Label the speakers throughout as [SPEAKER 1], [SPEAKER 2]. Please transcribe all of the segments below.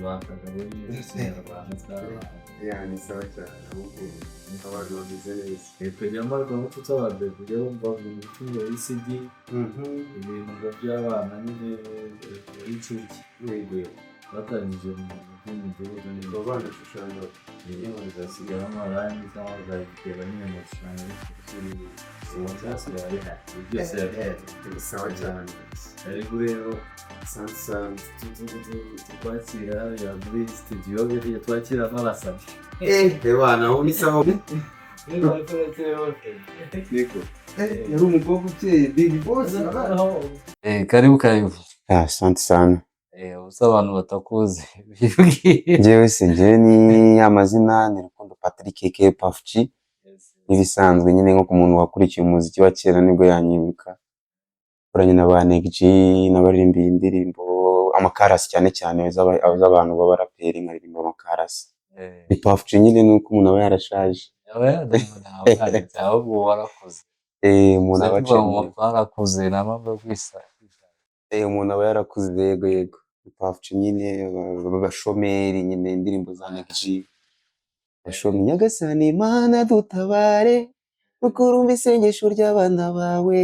[SPEAKER 1] bakaga muri Kinyarwanda
[SPEAKER 2] yani sawa cyane ahubwo abantu bameze neza
[SPEAKER 1] twajya mbarwa no tutabade kujya bumva ibintu ECD ibintu by'abana nyine y'incuke batangije mu gihugu
[SPEAKER 2] nibo bana shushanya
[SPEAKER 1] niyo bazasigara amarangi cyangwa bazabitera nyine mu gishushanyo byose
[SPEAKER 2] sawa cyane
[SPEAKER 1] ariko rero
[SPEAKER 2] sansa
[SPEAKER 1] twakira ya muri studio biriya twakira n'abasabye
[SPEAKER 2] bana aho ni sawa niko yari umukobwa ukeye big boss
[SPEAKER 1] karibu
[SPEAKER 2] asante sana
[SPEAKER 1] ubusa abantu batakuzi
[SPEAKER 2] njyewe se njyewe ni amazina ni Rukundo Patrick aka Puff G n'ibisanzwe nyine nko ku muntu wakurikiye umuziki wa kera nibwo yanyibuka uranye na ba Neg G n'abaririmbiye indirimbo amakarasi cyane z'abantu b'abaraperi nkaririmba amakarasi ni Puff G nyine nuko umuntu aba yarashaje
[SPEAKER 1] ahubwo warakuze
[SPEAKER 2] umuntu aba
[SPEAKER 1] warakuze nta mpamvu yo kwisa
[SPEAKER 2] umuntu aba yarakuze yego Puff G nyine abashomeri nyine indirimbo za Neg G bashomye Nyagasani Imana dutabare ukurumva isengesho ry'abana bawe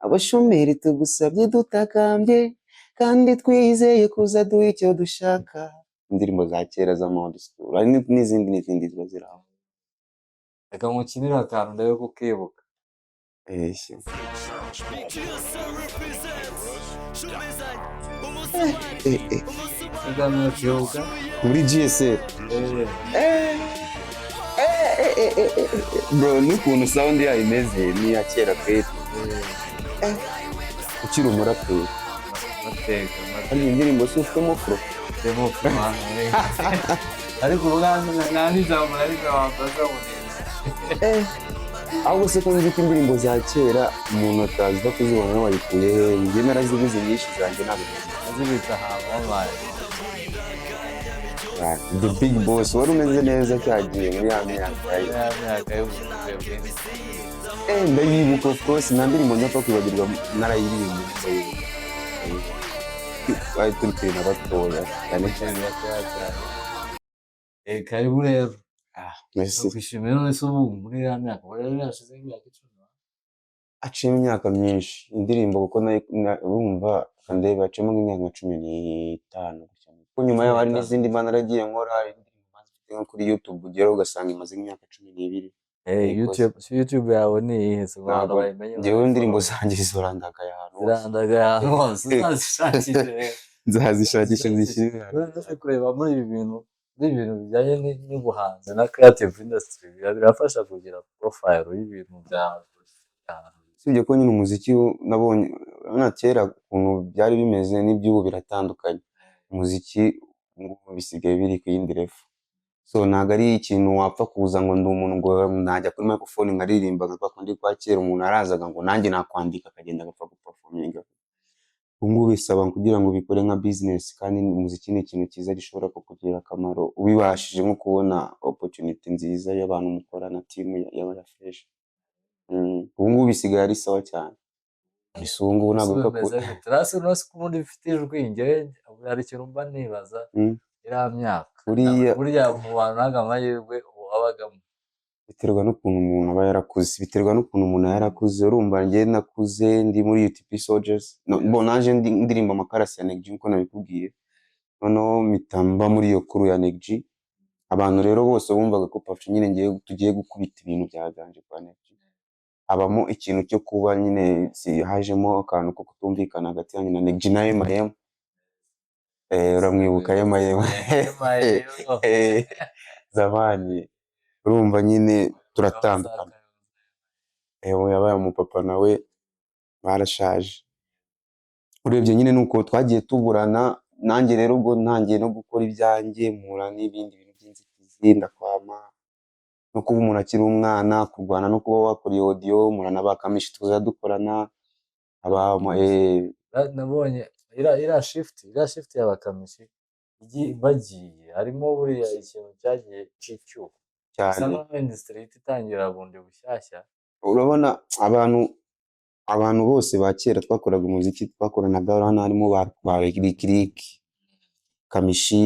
[SPEAKER 2] abashomeri tugusabye dutakambye kandi twizeye kuza duha icyo dushaka indirimbo za kera z'amahoro school hari n'izindi ziba ziraho
[SPEAKER 1] reka mukinira akantu ndabe kukibuka
[SPEAKER 2] muri GSL bro n'ukuntu sound yayo imeze niya kera kweli ukiri umuraperi hari indirimbo se ufitemo fro
[SPEAKER 1] ariko ubuganza nta n'ijambo ariko wambaza
[SPEAKER 2] ahubwo se ko nzi ko indirimbo za kera umuntu atazi kuzibona wayikuye he njye narazibuze nyinshi zanjye ntabwo
[SPEAKER 1] azibitse ahantu habaye
[SPEAKER 2] The Big Boss wari umeze neza cyagiye muri ya myaka
[SPEAKER 1] y'ubuzima bwinshi
[SPEAKER 2] ndayibuka of course nta ndirimbo ntapfa kwibagirwa narayiririmba bari turi na batoya cyane cyane
[SPEAKER 1] karibu rero
[SPEAKER 2] merci
[SPEAKER 1] kwishimira none se ubu muri ya myaka wari yarashize imyaka 10
[SPEAKER 2] aciyemo imyaka myinshi indirimbo kuko urumva kandeba aciyemo nk'imyaka 15 kuko nyuma yaho hari n'izindi mana naragiye nkora indirimbo mazifite nko kuri YouTube ugeraho ugasanga imaze imyaka 12
[SPEAKER 1] YouTube yawe ni iyihe se abantu bayimenye
[SPEAKER 2] njyewe indirimbo zanjye zirandagaye ahantu
[SPEAKER 1] hose
[SPEAKER 2] nzazishakisha zishyire
[SPEAKER 1] hano kureba muri ibi bintu bijyanye n'ubuhanzi na creative industry birafasha kugira profile y'ibintu byawe
[SPEAKER 2] usibye ko nyine umuziki nabonye na kera ukuntu byari bimeze n'iby'ubu biratandukanye umuziki bisigaye biri ku yindi level so ntabwo ari ikintu wapfa kuza ngo ndi umuntu ngo najya kuri microphone nkaririmba nka kundi kwa kera umuntu arazaga ngo nanjye nakwandika akagenda agapfa guperforminga ubu bisaba kugira ngo bikore nka business kandi umuziki ni ikintu cyiza gishobora kukugirira akamaro ubibashije nko kubona opportunity nziza y'abantu mukorana team y'aba fresh ubu bisigaye ari sawa cyane bisungu ntabwo
[SPEAKER 1] kakora trase no se kundi bifite ijwi nge ari ikintu mba nibaza ira myaka buriya mu bantu nagamahirwe abagamo
[SPEAKER 2] biterwa n'ukuntu umuntu aba yarakuze urumva nge nakuze ndi muri UTP Soldiers naje ndirimba amakarasi ya Neg G uko nabikubwiye noneho mitamba muri iyo kuru ya Neg G abantu rero bose bumvaga ko Puff nyine ngiye tugiye gukubita ibintu byaganje kwa Neg G habamo ikintu cyo kuba nyine hajemo akantu ko kutumvikana hagati yanjye na Neg G na M.I.M uramwibuka M.I.M zamani urumva nyine turatandukana yabaye umupapa nawe barashaje urebye nyine nuko twagiye tuburana nanjye rero ubwo ntangiye no gukora ibyanjye mpura n'ibindi bintu by'inzitizi ndakwama no kuba umuntu akiri umwana kurwana no kuba wakora audio murana bakamishi tuza dukorana
[SPEAKER 1] nabonye ira shift y'abakamishi bagiye harimo buriya ikintu cyagiye cy'icyuho cyane industry itangira bundi bushyashya
[SPEAKER 2] urabona abantu bose ba kera twakoraga umuziki twakoranaga hano harimo ba Rick Kamishi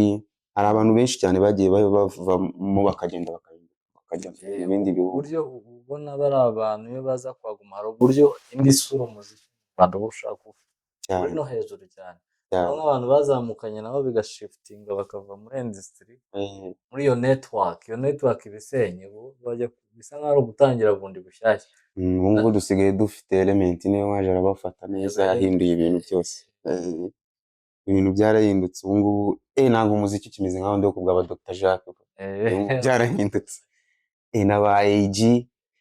[SPEAKER 2] hari abantu benshi cyane bagiye bavamo bakagenda bakajya mu bindi bihugu.
[SPEAKER 1] Uburyo ubona bari abantu iyo baza kuhaguma hari uburyo indi sura umuziki mu Rwanda uba ushaka uri no hejuru cyane, aho abantu bazamukanye nabo bigashifitinga bakava muri industry muri iyo network ibisenye bajya bisa nkaho ari ugutangira bundi bushyashya.
[SPEAKER 2] Ubu ngubu dusigaye dufite element niyo waje arabafata neza yahinduye ibintu byose, ibintu byarahindutse ubu ngubu ntabwo umuziki ukimeze nkaho ndi kubwa Dr Jacques byarahindutse n'aba AG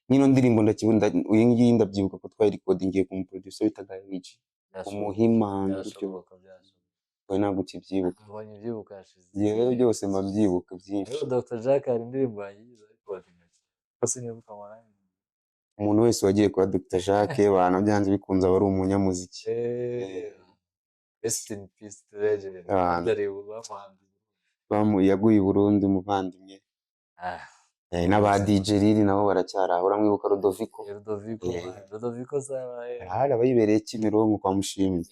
[SPEAKER 2] nk'ino ndirimbo iyi ngiyi ndabyibuka ko twayirikodingiye ku muproducer bitaga AG Umuhima gutyo we ntabwo ukibyibuka. Yewe byose mba mbyibuka byinshi.
[SPEAKER 1] Dr Jacques hari indirimbo yagize arikodinga kose nibuka amara
[SPEAKER 2] umuntu wese wagiye kwa Dr Jacques bana byanze bikunze aba ari umunyamuziki.
[SPEAKER 1] Rest in peace legend
[SPEAKER 2] yaguye i Burundi umuvandimwe. N'aba DJ Lili nabo baracyari aho uramwibuka
[SPEAKER 1] Rudoviko zabaye
[SPEAKER 2] hari abayibereye Kimironko kwa Mushimyi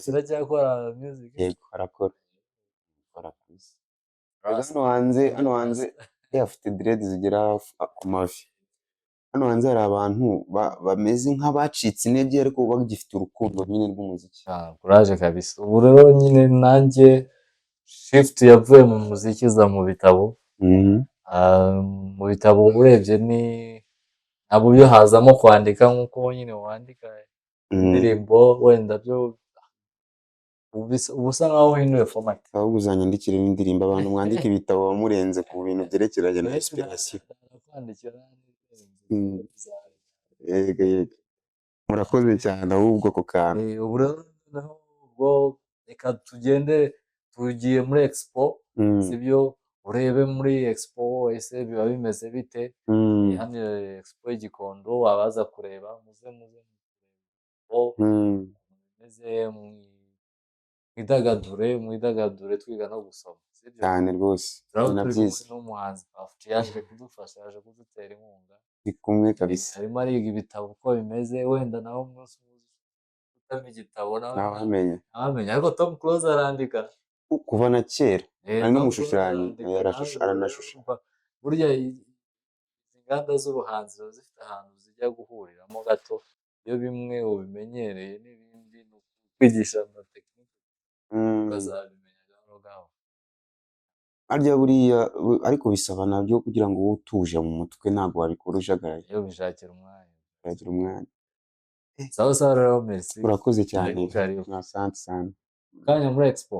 [SPEAKER 1] ziracyakora music.
[SPEAKER 2] Yego arakora hano hanze afite dread zigera ku mavi. Hano hanze hari abantu bameze nk'abacitse intege ariko bagifite urukundo nyine rw'umuziki.
[SPEAKER 1] Courage kabisa. Ubu rero nyine nanjye shift yavuye mu muziki za mu bitabo. Mu bitabo urebye ni ntabwo byo hazamo kwandika nk'uko nyine wandika indirimbo wenda byo ubusa nkaho uhinduye format.
[SPEAKER 2] Ahubwo uzanyandikire n'indirimbo abantu mwandika ibitabo bamurenze ku bintu byerekeranye na inspiration. Murakoze cyane ahubwo ku kantu.
[SPEAKER 1] Ubu rero reka tugende tugiye muri expo sibyo urebe muri expo ese biba bimeze bite. Hano expo y'Igikondo abaza kureba muze mwidagadure twiga no gusoma
[SPEAKER 2] cyane rwose
[SPEAKER 1] ni byiza. N'umuhanzi Pafuti yaje kudufasha yaje kudutera inkunga
[SPEAKER 2] ndi kumwe kabisa.
[SPEAKER 1] Arimo ariga ibitabo uko bimeze wenda naho umunsi utama igitabo nawe amenye ariko Tom Close arandika
[SPEAKER 2] kuva na kera ari n'umushushanyi aranashushanya.
[SPEAKER 1] Burya inganda z'ubuhanzi ziba zifite ahantu zijya guhuriramo gato iyo bimwe ubimenyereye n'ibindi ni ukwigisha amatekinike ukazabimenya gahoro gahoro.
[SPEAKER 2] Arya buriya ariko bisaba nabyo kugira ngo ube utuje mu mutwe ntabwo wabikora ujagaraye.
[SPEAKER 1] Iyo bishakira umwanya. Sawa rero merci.
[SPEAKER 2] Urakoze cyane. Asante sana.
[SPEAKER 1] Kanya muri expo.